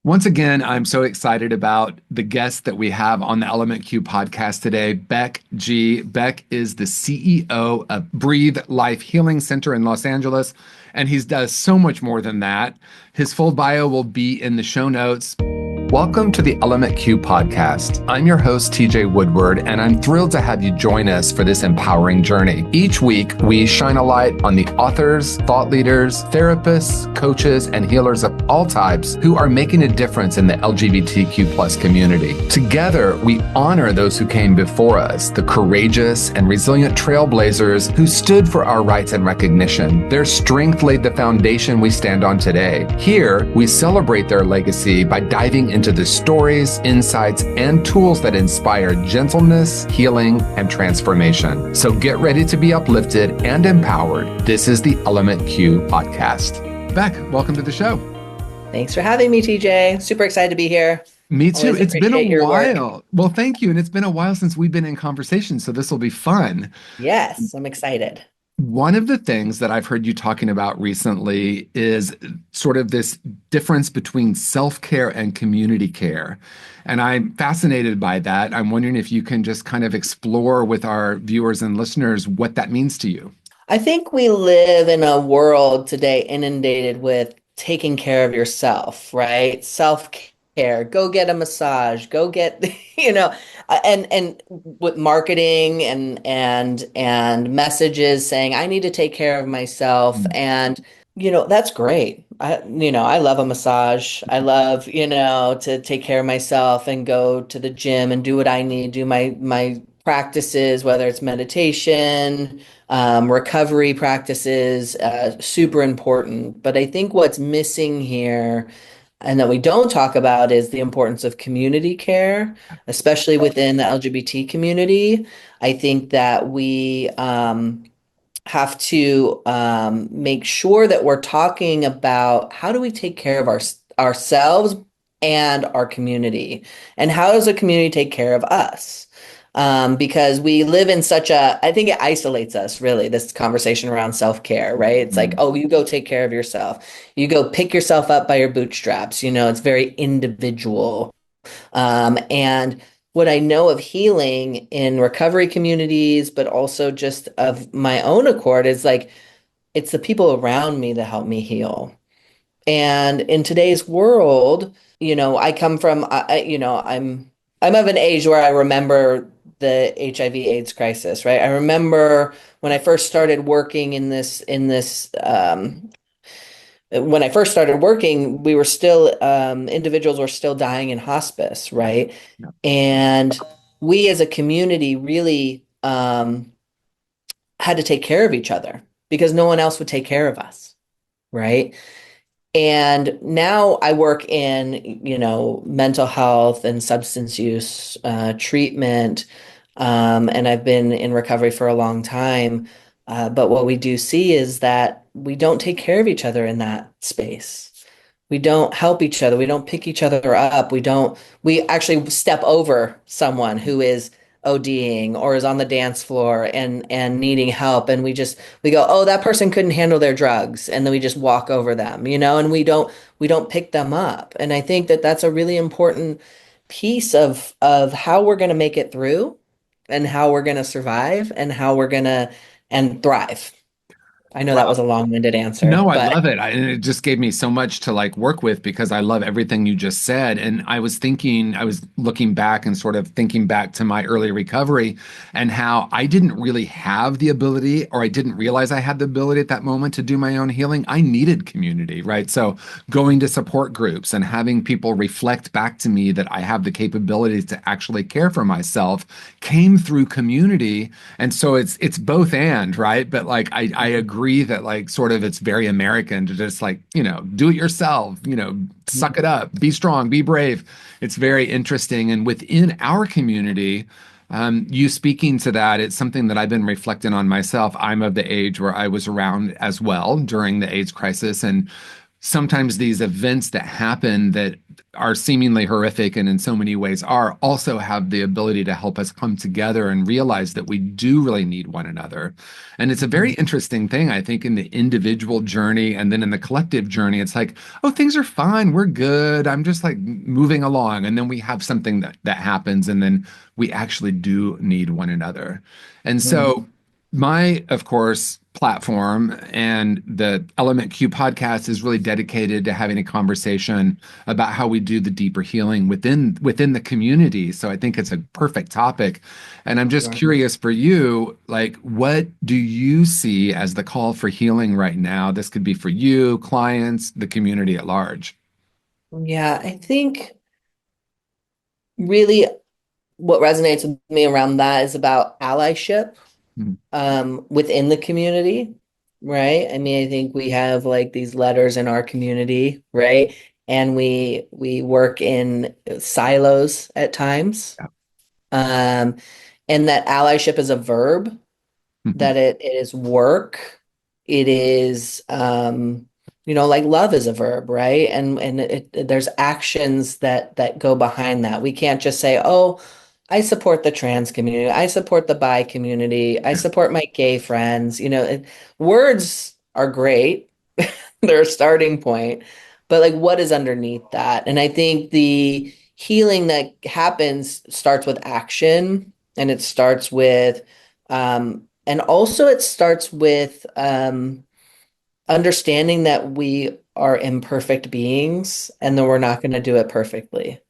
Once again, I'm so excited about the guest that we have on the Element Q podcast today, Beck Gee. Beck is the CEO of Breathe Life Healing Center in Los Angeles, and he does so much more than that. His full bio will be in the show notes. Welcome to the Element Q podcast. I'm your host, TJ Woodward, and I'm thrilled to have you join us for this empowering journey. Each week, we shine a light on the authors, thought leaders, therapists, coaches, and healers of all types who are making a difference in the LGBTQ plus community. Together, we honor those who came before us, the courageous and resilient trailblazers who stood for our rights and recognition. Their strength laid the foundation we stand on today. Here, we celebrate their legacy by diving into the stories, insights, and tools that inspire gentleness, healing, and transformation. So get ready to be uplifted and empowered. This is the Element Q podcast. Beck, welcome to the show. Thanks for having me, TJ. Super excited to be here. Me too. Always It's been appreciate a your work. while. Well, thank you. And it's been a while since we've been in conversation, so this will be fun. Yes, I'm excited. One of the things that I've heard you talking about recently is sort of this difference between self-care and community care. And I'm fascinated by that. I'm wondering if you can just kind of explore with our viewers and listeners what that means to you. I think we live in a world today inundated with taking care of yourself, right? Self-care, go get a massage, go get, and with marketing and messages saying, I need to take care of myself. And, that's great. I love a massage. I love, to take care of myself and go to the gym and do what I need, do my practices, whether it's meditation, recovery practices, super important. But I think what's missing here and that we don't talk about is the importance of community care, especially within the LGBT community. I think that we have to make sure that we're talking about how do we take care of ourselves and our community, and how does the community take care of us? Because we live in I think it isolates us, really, this conversation around self-care, right? It's like, oh, you go take care of yourself. You go pick yourself up by your bootstraps. It's very individual. And what I know of healing in recovery communities, but also just of my own accord, is like, it's the people around me that help me heal. And in today's world, I come from, I'm of an age where I remember the HIV/AIDS crisis, right? I remember when I first started working when I first started working, we were still, individuals were still dying in hospice, right? Yeah. And we as a community really had to take care of each other because no one else would take care of us, right? And now I work in, mental health and substance use treatment, and I've been in recovery for a long time. But what we do see is that we don't take care of each other in that space. We don't help each other. We don't pick each other up. We actually step over someone who is ODing or is on the dance floor and needing help. And we go, oh, that person couldn't handle their drugs. And then we just walk over them, and we don't pick them up. And I think that that's a really important piece of how we're going to make it through and how we're going to survive and how we're going to and thrive. I know that was a long-winded answer, No, I but love it. And it just gave me so much to work with because I love everything you just said. And I was looking back and sort of thinking back to my early recovery and how I didn't really have the ability, or I didn't realize I had the ability at that moment to do my own healing. I needed community, right? So going to support groups and having people reflect back to me that I have the capabilities to actually care for myself came through community. And so it's both and, right? But I agree that sort of it's very American to just do it yourself, suck it up, be strong, be brave. It's very interesting. And within our community, you speaking to that, it's something that I've been reflecting on myself. I'm of the age where I was around as well during the AIDS crisis and sometimes these events that happen that are seemingly horrific and in so many ways are also have the ability to help us come together and realize that we do really need one another. And it's a very interesting thing, I think, in the individual journey and then in the collective journey. It's like, oh, things are fine, we're good, I'm just like moving along. And then we have something that happens, and then we actually do need one another. And Mhm. so my, of course, platform and the Element Q podcast is really dedicated to having a conversation about how we do the deeper healing within the community. So I think it's a perfect topic. And I'm just Sure. curious for you, like, what do you see as the call for healing right now? This could be for you, clients, the community at large. Yeah, I think really what resonates with me around that is about allyship Mm. within the community, right? I mean, I think we have like these letters in our community, right? And we work in silos at times. Yeah. Um, and that allyship is a verb, Mhm. that it is work. It is like love is a verb, right? And there's actions that go behind that. We can't just say, "Oh, I support the trans community. I support the bi community. I Yeah. support my gay friends." Words are great. They're a starting point, but like what is underneath that? And I think the healing that happens starts with action, and it starts with and also it starts with understanding that we are imperfect beings and that we're not going to do it perfectly.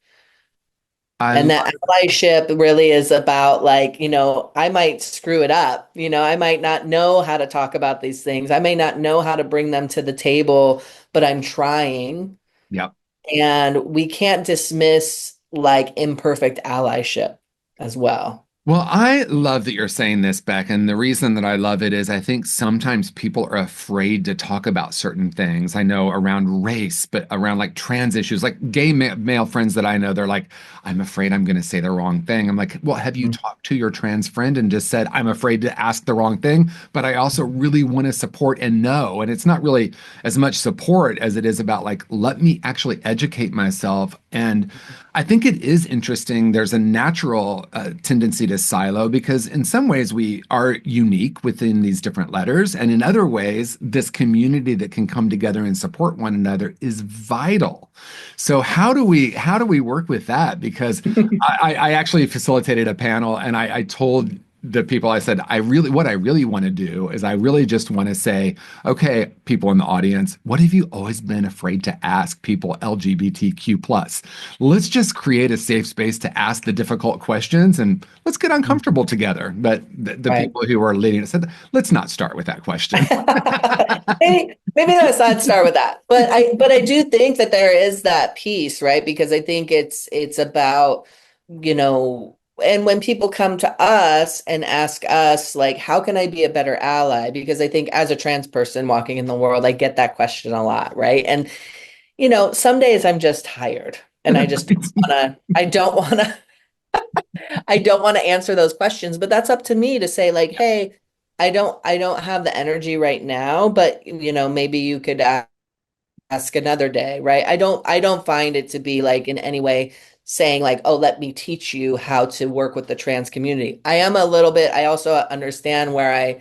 I And love that allyship really is about like, I might screw it up. I might not know how to talk about these things. I may not know how to bring them to the table, but I'm trying. yeah. And we can't dismiss like imperfect allyship as well. Well, I love that you're saying this, Beck. And the reason that I love it is I think sometimes people are afraid to talk about certain things. I know around race, but around like trans issues, like gay male friends that I know, they're like, I'm afraid I'm going to say the wrong thing. I'm like, well, have you talked to your trans friend and just said, I'm afraid to ask the wrong thing, but I also really want to support and know. And it's not really as much support as it is about like, let me actually educate myself. And I think it is interesting. There's a natural tendency to silo because, in some ways, we are unique within these different letters. And in other ways, this community that can come together and support one another is vital. So, how do we work with that? Because I actually facilitated a panel and I told the people, I said, what I really want to do is I really just want to say, okay, people in the audience, what have you always been afraid to ask people LGBTQ plus? Let's just create a safe space to ask the difficult questions and let's get uncomfortable together. But the Right. people who are leading it said, let's not start with that question. Maybe let's not start with that. But I do think that there is that piece, right? Because I think it's about, and when people come to us and ask us, like, how can I be a better ally? Because I think as a trans person walking in the world, I get that question a lot, right? And, some days I'm just tired and I don't want to answer those questions, but that's up to me to say like, hey, I don't have the energy right now, but maybe you could ask another day, right? I don't find it to be like in any way saying like, oh, let me teach you how to work with the trans community. I also understand where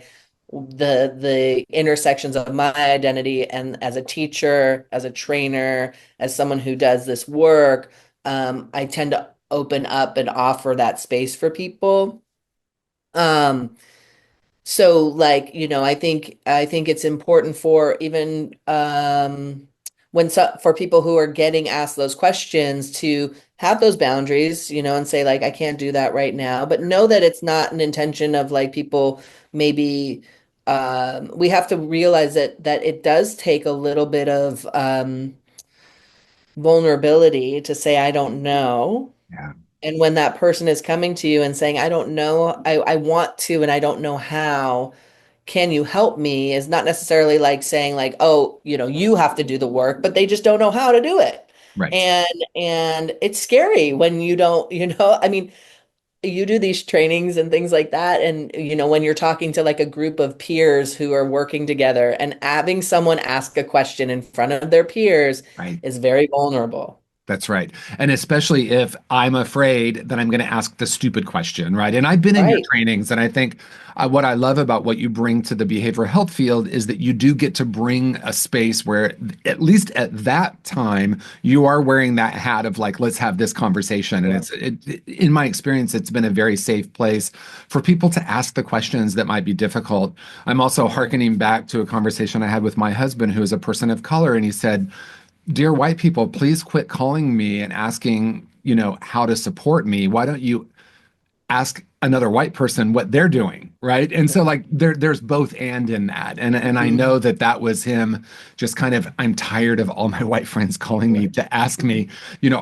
the intersections of my identity and as a teacher, as a trainer, as someone who does this work, I tend to open up and offer that space for people. Um, so like, I think it's important for even for people who are getting asked those questions to have those boundaries, and say like I can't do that right now, but know that it's not an intention of like people maybe we have to realize that it does take a little bit of vulnerability to say I don't know. Yeah, And when that person is coming to you and saying, I don't know, I want to, and I don't know how, can you help me? Is not necessarily like saying like, oh, you have to do the work, but they just don't know how to do it. right. And it's scary when you don't, I mean, you do these trainings and things like that, and when you're talking to like a group of peers who are working together, and having someone ask a question in front of their peers Right. is very vulnerable. That's right. And especially if I'm afraid that I'm going to ask the stupid question, right? And I've been in your Right. trainings, and I think what I love about what you bring to the behavioral health field is that you do get to bring a space where, at least at that time, you are wearing that hat of like, let's have this conversation. And Sure. in my experience, it's been a very safe place for people to ask the questions that might be difficult. I'm also Mhm. hearkening back to a conversation I had with my husband, who is a person of color, and he said, dear white people, please quit calling me and asking, how to support me. Why don't you ask another white person what they're doing, right? And so like there's both and in that. And I know Mhm. that that was him just kind of, I'm tired of all my white friends calling me Sure. to ask me,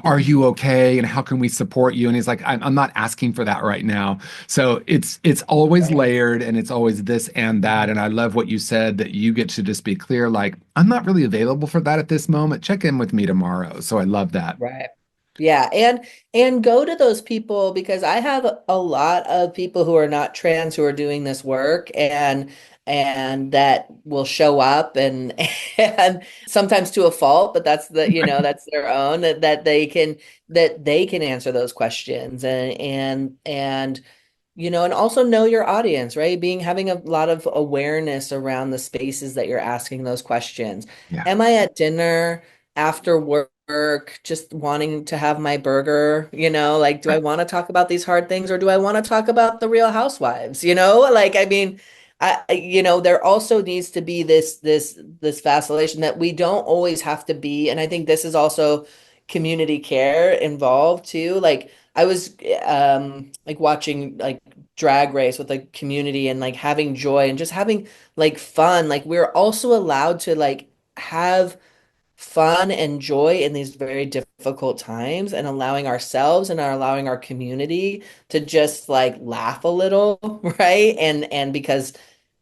are you okay? And how can we support you? And he's like, I'm not asking for that right now. So it's always Right. layered, and it's always this and that. And I love what you said, that you get to just be clear, like, I'm not really available for that at this moment. Check in with me tomorrow. So I love that. Right. Yeah, and go to those people, because I have a lot of people who are not trans who are doing this work, and that will show up, and and sometimes to a fault, but that's their own, that they can answer those questions, and also know your audience, right? Having a lot of awareness around the spaces that you're asking those questions. Yeah. Am I at dinner after work, just wanting to have my burger? Like, do I Right. want to talk about these hard things, or do I want to talk about the Real Housewives? Like, I mean, there also needs to be this vacillation that we don't always have to be. And I think this is also community care involved too. Like, I was like watching like Drag Race with like community, and like having joy and just having like fun. Like, we're also allowed to like have fun and joy in these very difficult times, and allowing ourselves and allowing our community to just like laugh a little, right? And because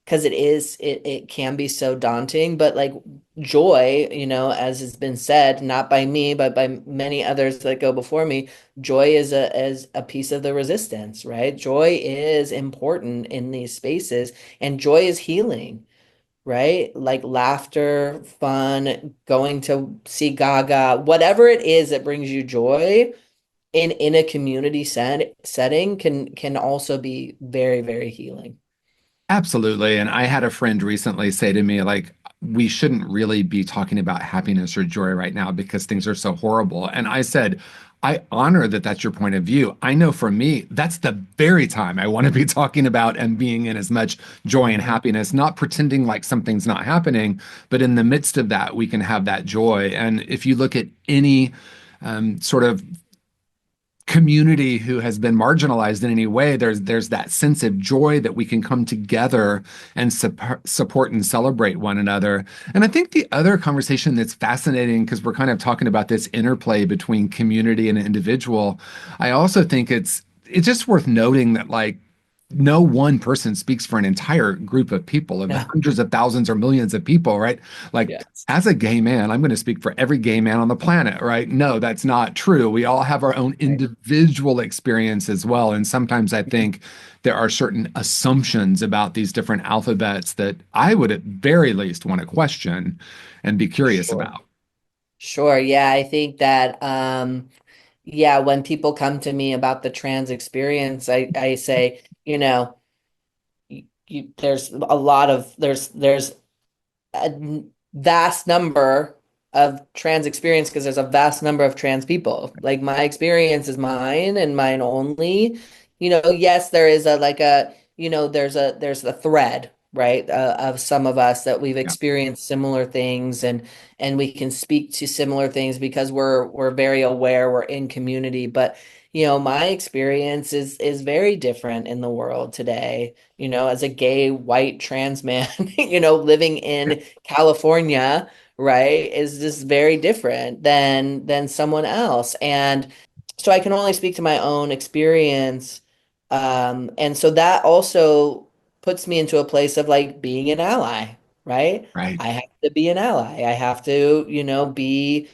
it can be so daunting, but like joy, as has been said, not by me but by many others that go before me, joy is a piece of the resistance, right? Joy is important in these spaces, and joy is healing, right? Like laughter, fun, going to see Gaga, whatever it is that brings you joy in a community setting can also be very, very healing. Absolutely. And I had a friend recently say to me, like, we shouldn't really be talking about happiness or joy right now because things are so horrible. And I said, I honor that that's your point of view. I know for me, that's the very time I want to be talking about and being in as much joy and Mhm. happiness, not pretending like something's not happening, but in the midst of that, we can have that joy. And if you look at any sort of community who has been marginalized in any way, there's that sense of joy that we can come together and support and celebrate one another. And I think the other conversation that's fascinating, because we're kind of talking about this interplay between community and individual, I also think it's just worth noting that, like, no one person speaks for an entire group of people, of No. hundreds of thousands or millions of people, right? Like, Yes. as a gay man, I'm going to speak for every gay man on the planet, right? No, that's not true. We all have our own Right. individual experience as well. And sometimes I think there are certain assumptions about these different alphabets that I would at very least want to question and be curious Sure. about. Sure. Yeah, I think that yeah, when people come to me about the trans experience, I say, there's a lot of there's a vast number of trans experience, because there's a vast number of trans people. Like, my experience is mine and mine only. Yes, there is a like a, there's a thread, right, of some of us that we've Yeah, experienced similar things, and we can speak to similar things because we're very aware, we're in community. But my experience is very different in the world today, as a gay white trans man, living in California, right, is just very different than someone else. And so I can only speak to my own experience. And so that also puts me into a place of like being an ally, right? right. I have to be an ally. I have to,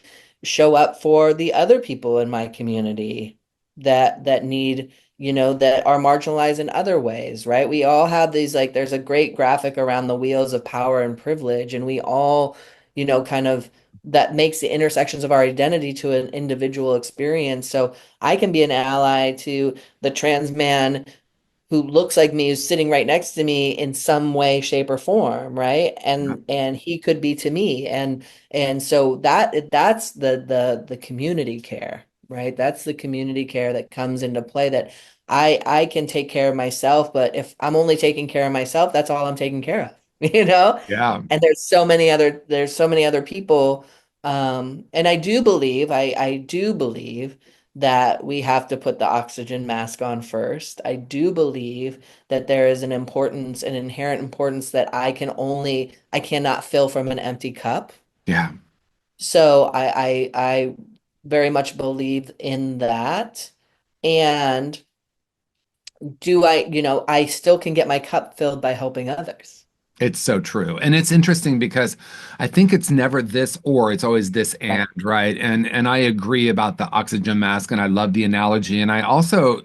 show up for the other people in my community. that need, that are marginalized in other ways, right? We all have these, like, there's a great graphic around the wheels of power and privilege, and we all, kind of, that makes the intersections of our identity to an individual experience. So I can be an ally to the trans man who looks like me, who's sitting right next to me in some way, shape, or form, right? Yeah. And he could be to me. And so that's the community care, right? That's the community care that comes into play, that I can take care of myself, but if I'm only taking care of myself, that's all I'm taking care of, you know? Yeah. And there's so many other people. And I do believe that we have to put the oxygen mask on first. I do believe that there is an inherent importance that I cannot fill from an empty cup. Yeah. So I very much believe in that. And I still can get my cup filled by helping others. It's so true. And it's interesting because I think it's never this or, it's always this Right. and, right? And I agree about the oxygen mask, and I love the analogy. And I also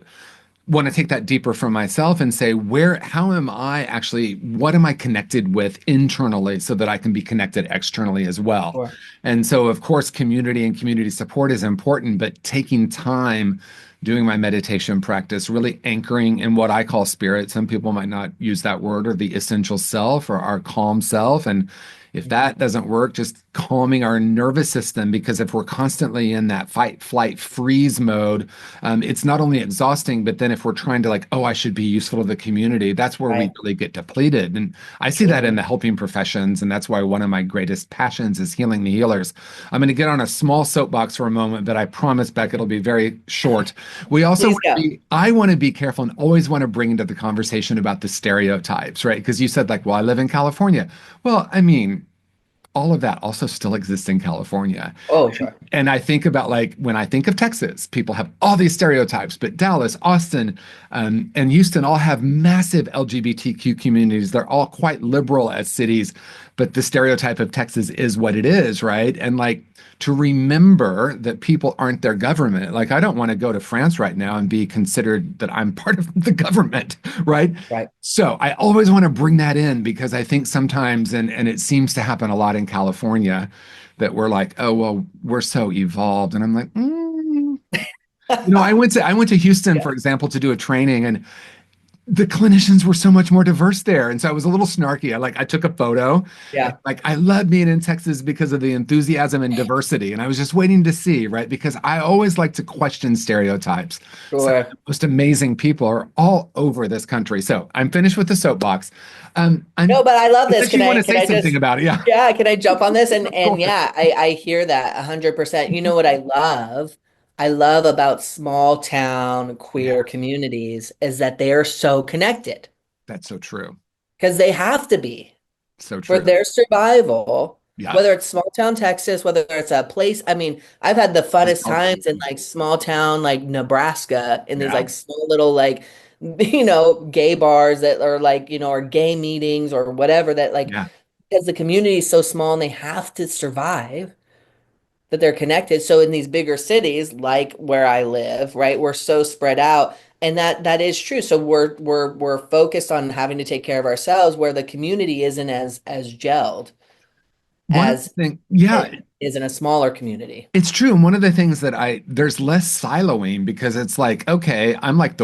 want to take that deeper for myself and say, how am I actually, what am I connected with internally so that I can be connected externally as well? Sure. And so, of course, community and community support is important, but taking time doing my meditation practice, really anchoring in what I call spirit. Some people might not use that word, or the essential self or our calm self. And if that doesn't work, just calming our nervous system, because if we're constantly in that fight, flight, freeze mode, it's not only exhausting, but then if we're trying to like, oh, I should be useful to the community, that's where we Right. really get depleted. And I see that in Absolutely. the helping professions. And that's why one of my greatest passions is healing the healers. I'm going to get on a small soapbox for a moment, but I promise, Beck, it'll be very short. We also Please want to go. I want to be careful and always want to bring into the conversation about the stereotypes, right? Because you said, like, well, I live in California. Well, I mean, all of that also still exists in California. Oh, sure. And I think about, like, when I think of Texas, people have all these stereotypes, but Dallas, Austin, and Houston all have massive LGBTQ communities. They're all quite liberal as cities, but the stereotype of Texas is what it is, right? And like, to remember that people aren't their government. Like, I don't want to go to France right now and be considered that I'm part of the government, right? Right. So I always want to bring that in, because I think sometimes, and it seems to happen a lot in California, that we're like, oh, well, we're so evolved. And I'm like, I went to Houston, Yeah. for example, to do a training, and the clinicians were so much more diverse there. And so I was a little snarky. I took a photo. And Yeah. like, I love being in Texas because of the enthusiasm and diversity. And I was just waiting to see, right? Because I always like to question stereotypes. Some of Sure. the most amazing people are all over this country. So I'm finished with the soapbox. No, but I love this. Unless you want to Can say I something just, about it. Yeah. yeah, can I jump on this? Go And ahead. yeah, I hear that 100%. You know what I love? I love about small town Yeah, queer communities is that they are so connected, that's so true. because they have to be So for true. their survival, Yeah. whether it's small town Texas, whether it's a place. I mean, I've had the funnest times in Unfortunately. like small town, like Nebraska, in these Yeah. like small little, like, gay bars that are like, or gay meetings or whatever, that like, Yeah. because the community is so small and they have to survive, that they're connected. So in these bigger cities, like where I live, right, we're so spread out. And that is true. So we're focused on having to take care of ourselves, where the community isn't as gelled One of the as things, yeah, it is in a smaller community. it's true. And one of the things that there's less siloing, because it's like, okay, I'm like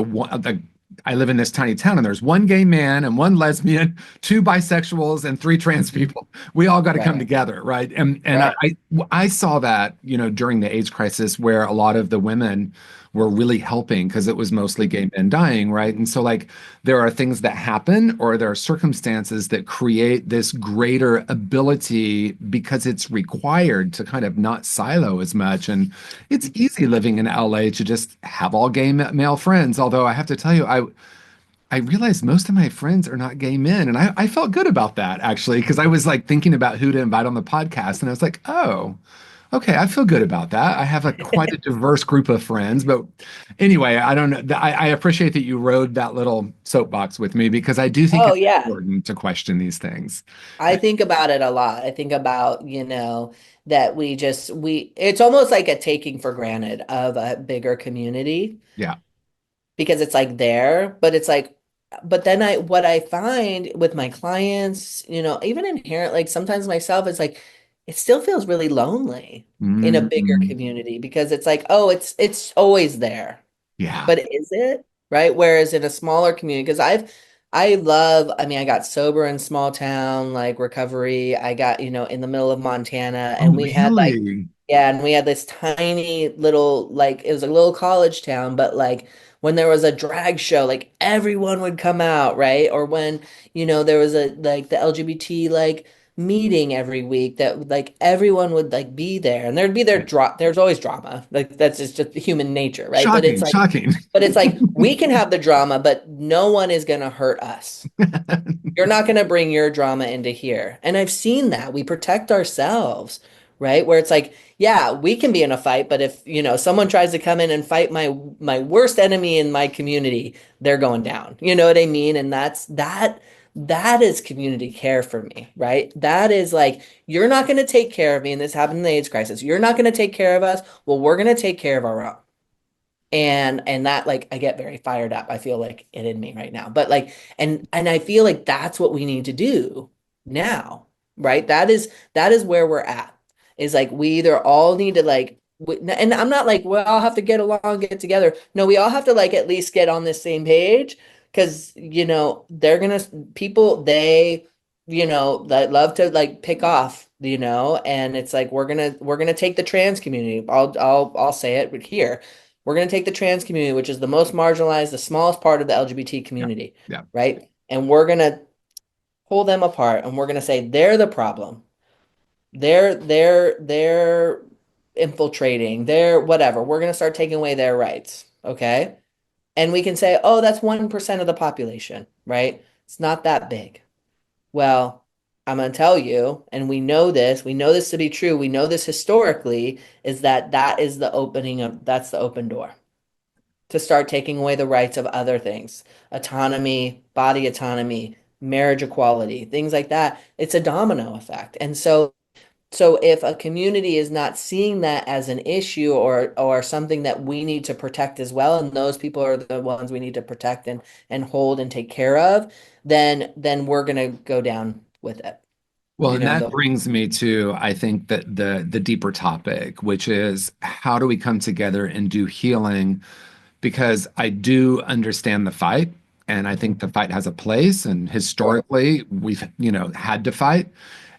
I live in this tiny town, and there's one gay man and one lesbian, two bisexuals, and three trans people. We all got to come Right. together, right? And Right. I saw that, during the AIDS crisis, where a lot of the women were really helping, because it was mostly gay men dying, right? And so, like, there are things that happen, or there are circumstances that create this greater ability, because it's required to kind of not silo as much. And it's easy living in LA to just have all gay male friends. Although I have to tell you, I realized most of my friends are not gay men. And I felt good about that, actually, because I was like thinking about who to invite on the podcast. And I was like, oh, Okay, I feel good about that. I have a quite a diverse group of friends, but anyway, I don't know. I appreciate that you rode that little soapbox with me because I do think Oh it's yeah. important to question these things. I think about it a lot. I think about, that it's almost like a taking for granted of a bigger community Yeah. because it's like there, but it's like, but then what I find with my clients, even inherent, like sometimes myself, is like, it still feels really lonely in a bigger Mm, community because it's like, oh, it's always there. yeah. But is it? Right? Whereas in a smaller community, because I mean, I got sober in small town, like recovery. I got, in the middle of Montana, Oh, and we had like, really? yeah, and we had this tiny little, like, it was a little college town, but like when there was a drag show, like everyone would come out, right? Or when, there was like the LGBT, like, meeting every week that like everyone would like be there and Right. there's always drama. Like that's just human nature, right? Shocking, shocking. But it's like we can have the drama, but no one is going to hurt us. You're not going to bring your drama into here. And I've seen that. We protect ourselves, right? Where it's like, yeah, we can be in a fight, but if, someone tries to come in and fight my worst enemy in my community, they're going down. You know what I mean? And that is community care for me, right? That is like, you're not going to take care of me, and this happened in the AIDS crisis. You're not going to take care of us. Well, we're going to take care of our own. And that, like, I get very fired up. I feel like it in me right now. But like, and I feel like that's what we need to do now, right? That is where we're at. Is like we either all need to like and I'm not like, well, I'll have to get along, get together. No, we all have to like at least get on the same page because they're gonna people that love to like pick off, and it's like we're gonna take the trans community. I'll say it here. We're going to take the trans community, which is the most marginalized, the smallest part of the LGBT Yeah. community, Yeah. right? And we're going to pull them apart and we're going to say they're the problem. They're infiltrating, they're whatever. We're going to start taking away their rights, okay? And we can say, "Oh, that's 1% of the population," right? It's not that big. Well, I'm going to tell you, and we know this to be true. We know this historically is that's the open door to start taking away the rights of other things, autonomy, body autonomy, marriage equality, things like that. It's a domino effect. And so if a community is not seeing that as an issue or something that we need to protect as well, and those people are the ones we need to protect and hold and take care of, then we're gonna go down with it. Well, You and know, that the brings me to, I think that the deeper topic, which is how do we come together and do healing? Because I do understand the fight, and I think the fight has a place, and Sure. historically we've, had to fight.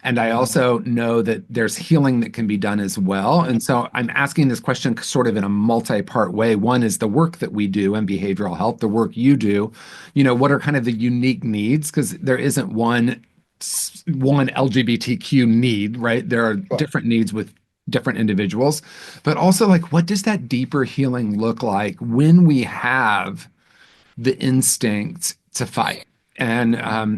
And I Mhm. also know that there's healing that can be done as well. And so I'm asking this question sort of in a multi-part way. One is the work that we do in behavioral health, the work you do, what are kind of the unique needs? Because there isn't one LGBTQ need, right? There are Sure. different needs with different individuals, but also like what does that deeper healing look like when we have the instinct to fight? And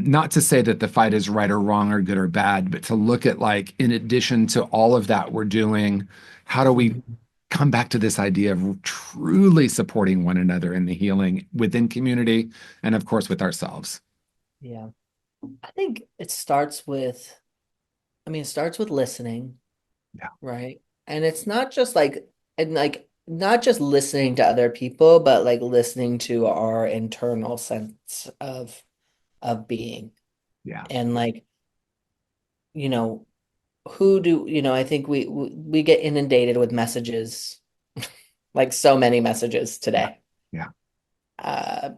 not to say that the fight is right or wrong or good or bad, but to look at like, in addition to all of that we're doing, how do we Mhm. come back to this idea of truly supporting one another in the healing within community and, of course, with ourselves? Yeah. I think it starts with listening, Yeah. right? And it's not just like and like not just listening to other people, but like listening to our internal sense of being. Yeah. And like, you know, who do, I think we get inundated with messages, like so many messages Yeah. today, Yeah. uh,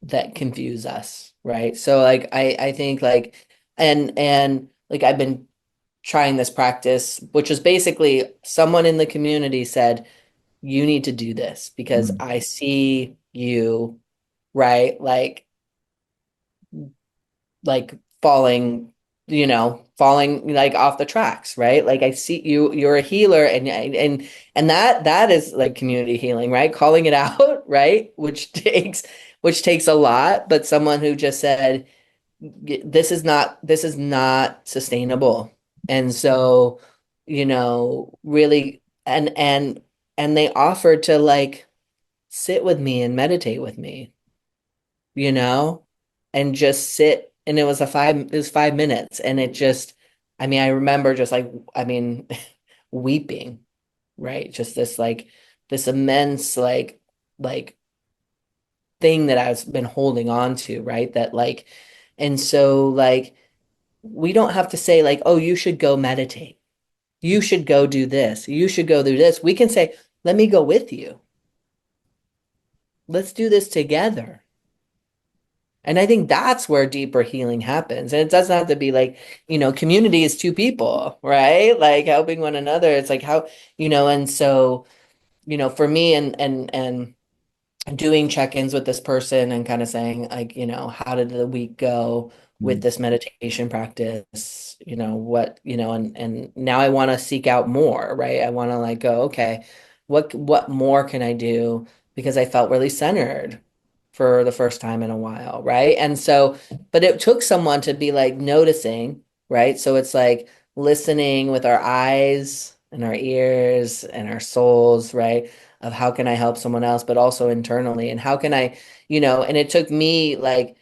that confuse us, right? So like I think like and like I've been trying this practice, which was basically someone in the community said, you need to do this because Mm. I see you, right? Like falling like off the tracks, right? Like I see you're a healer and that is like community healing, right? Calling it out, right? Which takes a lot, but someone who just said, this is not sustainable. And so really, and they offered to like sit with me and meditate with me, you know, and just sit. And it was 5 minutes. And it just, I mean, I remember just like, I mean, weeping, right? Just this like, this immense, like thing that I've been holding on to, right? That like, and so like, we don't have to say like, oh, you should go meditate. You should go do this. You should go do this. We can say, let me go with you. Let's do this together. And I think that's where deeper healing happens. And it doesn't have to be like, community is two people, right? Like helping one another. It's like how, and so, for me and doing check-ins with this person and kind of saying like, how did the week go with Mm. this meditation practice? What, and now I want to seek out more, right? I want to like go, okay, what more can I do? Because I felt really centered for the first time in a while, right? And so, but it took someone to be like noticing, right? So it's like listening with our eyes and our ears and our souls, right? Of how can I help someone else, but also internally. And how can I, and it took me like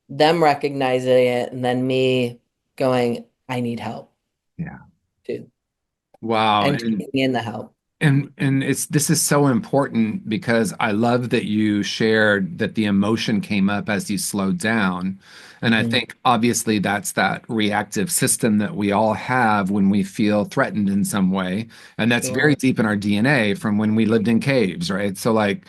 them recognizing it and then me going, I need help Yeah. too. Wow. And taking in the help. And it's this is so important because I love that you shared that the emotion came up as you slowed down. And I Mhm. think obviously that's that reactive system that we all have when we feel threatened in some way. And that's very Sure. deep in our DNA from when we lived in caves, right? So like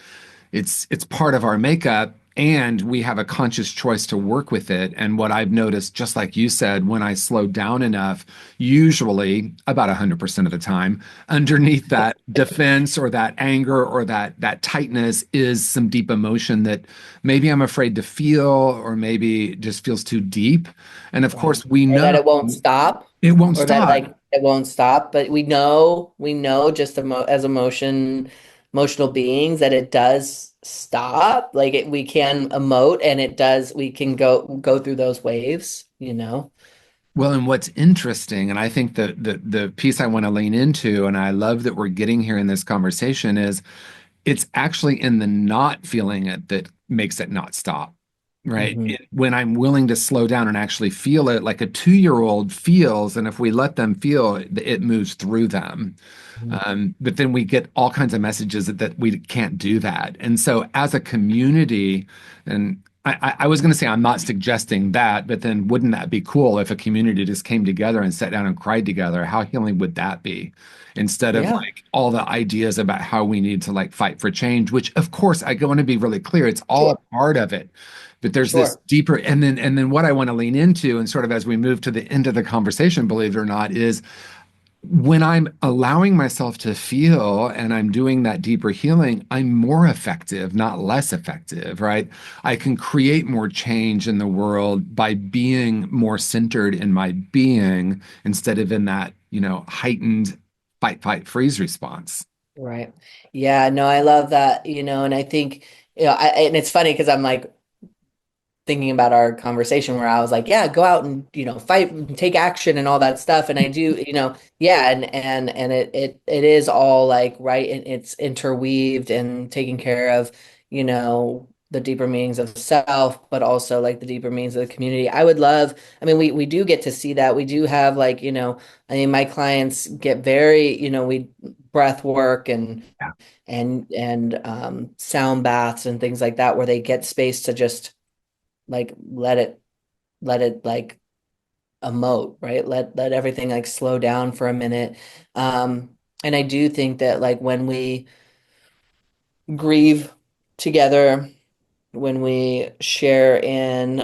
it's part of our makeup and we have a conscious choice to work with it. And what I've noticed, just like you said, when I slow down enough, usually about 100% of the time, underneath that defense or that anger or that tightness is some deep emotion that maybe I'm afraid to feel or maybe just feels too deep. And of Right. course, we Or that know it won't stop, it won't or that stop. like it won't stop. But we know just as emotional beings that it does stop. Like we can emote and it does, we can go through those waves. Well, and what's interesting, and I think the piece I want to lean into, and I love that we're getting here in this conversation, is it's actually in the not feeling it that makes it not stop, right? Hmm. When I'm willing to slow down and actually feel it, like a 2-year-old feels, and if we let them feel, it moves through them. But then we get all kinds of messages that we can't do that. And so, as a community, and I was going to say I'm not suggesting that, but then wouldn't that be cool if a community just came together and sat down and cried together? How healing would that be? Instead of Yeah, like all the ideas about how we need to like fight for change, which of course I want to be really clear, it's all a sure, part of it. But there's this sure. deeper, and then what I want to lean into, and sort of as we move to the end of the conversation, believe it or not, is when I'm allowing myself to feel and I'm doing that deeper healing, I'm more effective, not less effective, right? I can create more change in the world by being more centered in my being instead of in that, heightened fight, fight, freeze response. Right. Yeah, no, I love that, and I think, and it's funny because I'm like thinking about our conversation where I was like, yeah, go out and, fight and take action and all that stuff. And I do, yeah, and it is all like right, and it's interweaved and taking care of, the deeper meanings of self, but also like the deeper meanings of the community. I would love, I mean, we do get to see that. We do have like, I mean, my clients get very, we breath work Yeah. and sound baths and things like that where they get space to just like let it like emote, right? Let everything like slow down for a minute. And I do think that like when we grieve together, when we share in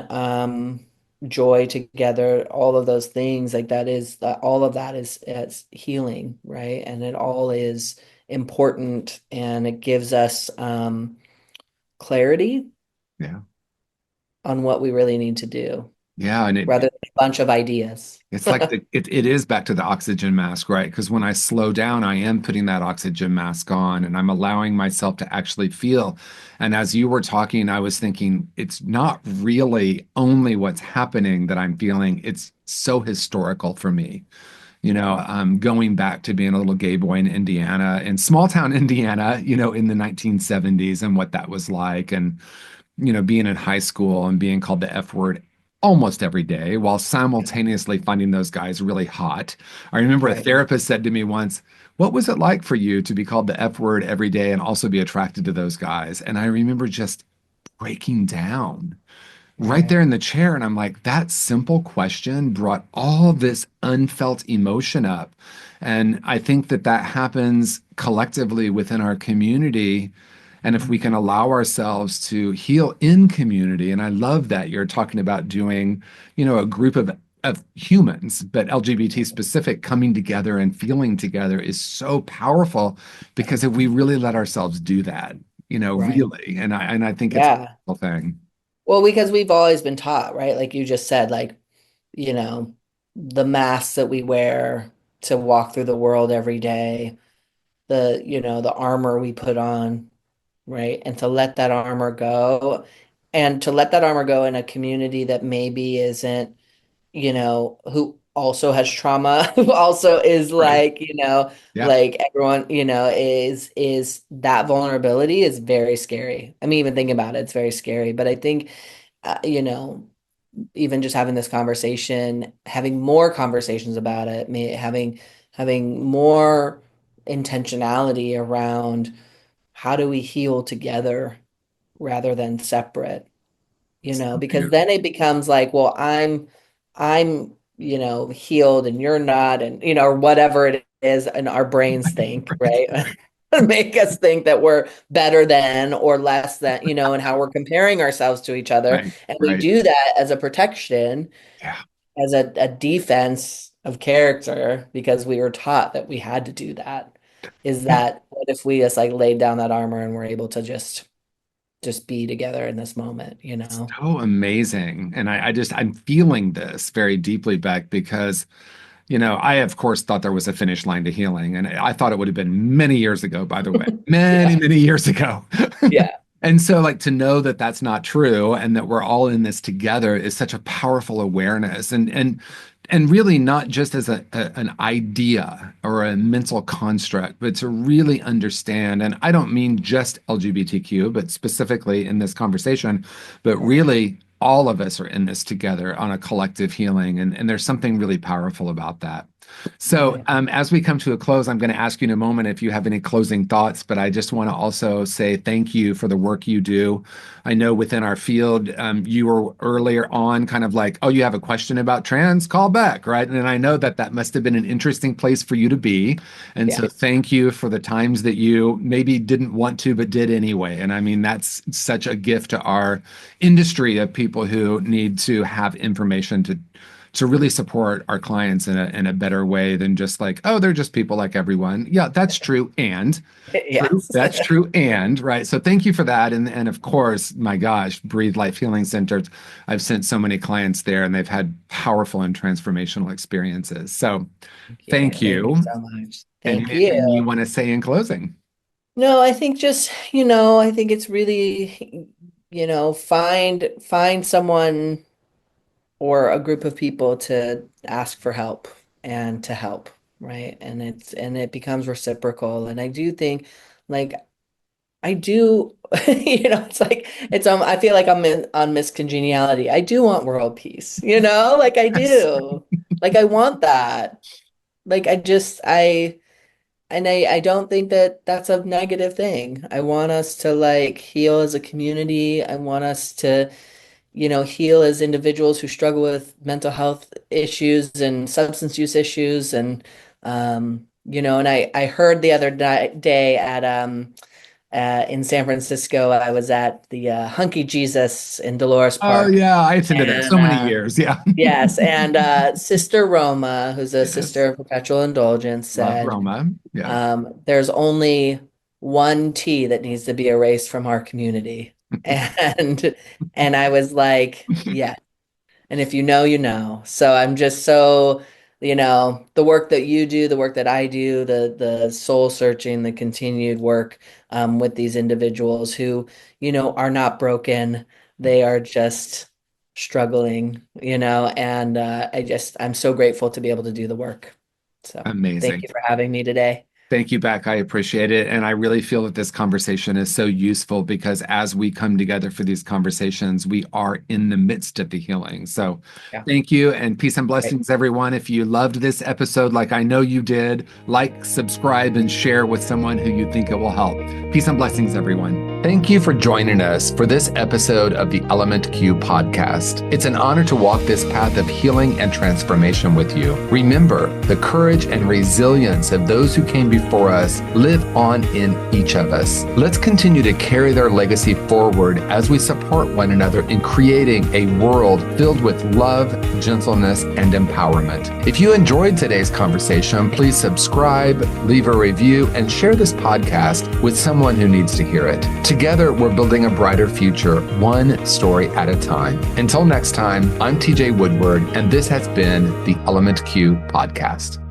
joy together, all of those things like that is that all of that is healing, right? And it all is important and it gives us clarity Yeah. on what we really need to do Yeah. And rather than a bunch of ideas. it's like it is back to the oxygen mask, right? Because when I slow down, I am putting that oxygen mask on and I'm allowing myself to actually feel. And as you were talking, I was thinking it's not really only what's happening that I'm feeling, it's so historical for me. going back to being a little gay boy in Indiana, in small town Indiana, in the 1970s and what that was like. And being in high school and being called the F word almost every day while simultaneously finding those guys really hot. I remember a Right. therapist said to me once, "What was it like for you to be called the F word every day and also be attracted to those guys?" And I remember just breaking down right Right. there in the chair. And I'm like, that simple question brought all of this unfelt emotion up. And I think that that happens collectively within our community. And if we can allow ourselves to heal in community, and I love that you're talking about doing, a group of humans, but LGBT specific coming together and feeling together is so powerful because if we really let ourselves do that, Right. really, and I think it's a Yeah. beautiful thing. Well, because we've always been taught, right? Like you just said, like, you know, the masks that we wear to walk through the world every day, the armor we put on, right? And to let that armor go, and to let that armor go in a community that maybe isn't, who also has trauma, who also is Right. like, Yeah. like everyone, is that vulnerability is very scary. I mean, even thinking about it, it's very scary. But I think, uh, you know, even just having this conversation, having more conversations about it, having more intentionality around how do we heal together rather than separate, So because beautiful. then it becomes like, well, I'm, healed and you're not, and, or whatever it is, and our brains think, right? Make us think that we're better than or less than, and how we're comparing ourselves to each other. Right. And we Right. do that as a protection, Yeah. as a defense of character, because we were taught that we had to do that. Is Yeah. that what if we just like laid down that armor and were able to just be together in this moment, So amazing. And I'm feeling this very deeply, Beck, because I, of course, thought there was a finish line to healing. And I thought it would have been many years ago, by the way, many, Yeah. many years ago. Yeah. And so, like, to know that that's not true and that we're all in this together is such a powerful awareness. And really not just as an idea or a mental construct, but to really understand. And I don't mean just LGBTQ, but specifically in this conversation, but really all of us are in this together on a collective healing. And there's something really powerful about that. So, Right. as we come to a close, I'm going to ask you in a moment if you have any closing thoughts, but I just want to also say thank you for the work you do. I know within our field, you were earlier on kind of like, oh, you have a question about trans, call back, right? And I know that that must have been an interesting place for you to be. And Yeah. so, thank you for the times that you maybe didn't want to, but did anyway. And I mean, that's such a gift to our industry of people who need to have information to really support our clients in a better way than just like, oh, they're just people like everyone. Yeah, that's true. And true, Yes. that's true. And right. So thank you for that. And of course, my gosh, Breathe Life Healing Centers. I've sent so many clients there and they've had powerful and transformational experiences. So Thank you. thank Thank you you. so much. And Thank anything you you. want to say in closing? No, I think just, I think it's really, find someone or a group of people to ask for help and to help, right? And it becomes reciprocal. And I do think, like, I do, it's like I feel like I'm on Miss Congeniality. I do want world peace, like I Yes. do. Like I want that. Like I don't think that that's a negative thing. I want us to like heal as a community. I want us to, heal as individuals who struggle with mental health issues and substance use issues. And I heard the other day at in San Francisco, I was at the Hunky Jesus in Dolores Oh Park. yeah, I attended that And so many years. Yeah. yes, and Sister Roma, who's a sister Yes. of perpetual indulgence, Love said, Roma. Yeah. there's only one T that needs to be erased from our community. And I was like, yeah. And if you know, you know. So I'm just so, the work that you do, the work that I do, the soul searching, the continued work with these individuals who, are not broken. They are just struggling, and I'm so grateful to be able to do the work. So thank Amazing. you for having me today. Thank you, Beck. I appreciate it. And I really feel that this conversation is so useful because as we come together for these conversations, we are in the midst of the healing. So Yeah. thank you and peace and Great. blessings, everyone. If you loved this episode, like I know you did, like, subscribe, and share with someone who you think it will help. Peace and blessings, everyone. Thank you for joining us for this episode of the Element Q podcast. It's an honor to walk this path of healing and transformation with you. Remember, the courage and resilience of those who came before us live on in each of us. Let's continue to carry their legacy forward as we support one another in creating a world filled with love, gentleness, and empowerment. If you enjoyed today's conversation, please subscribe, leave a review, and share this podcast with someone who needs to hear it. Together, we're building a brighter future, one story at a time. Until next time, I'm TJ Woodward, and this has been the Element Q podcast.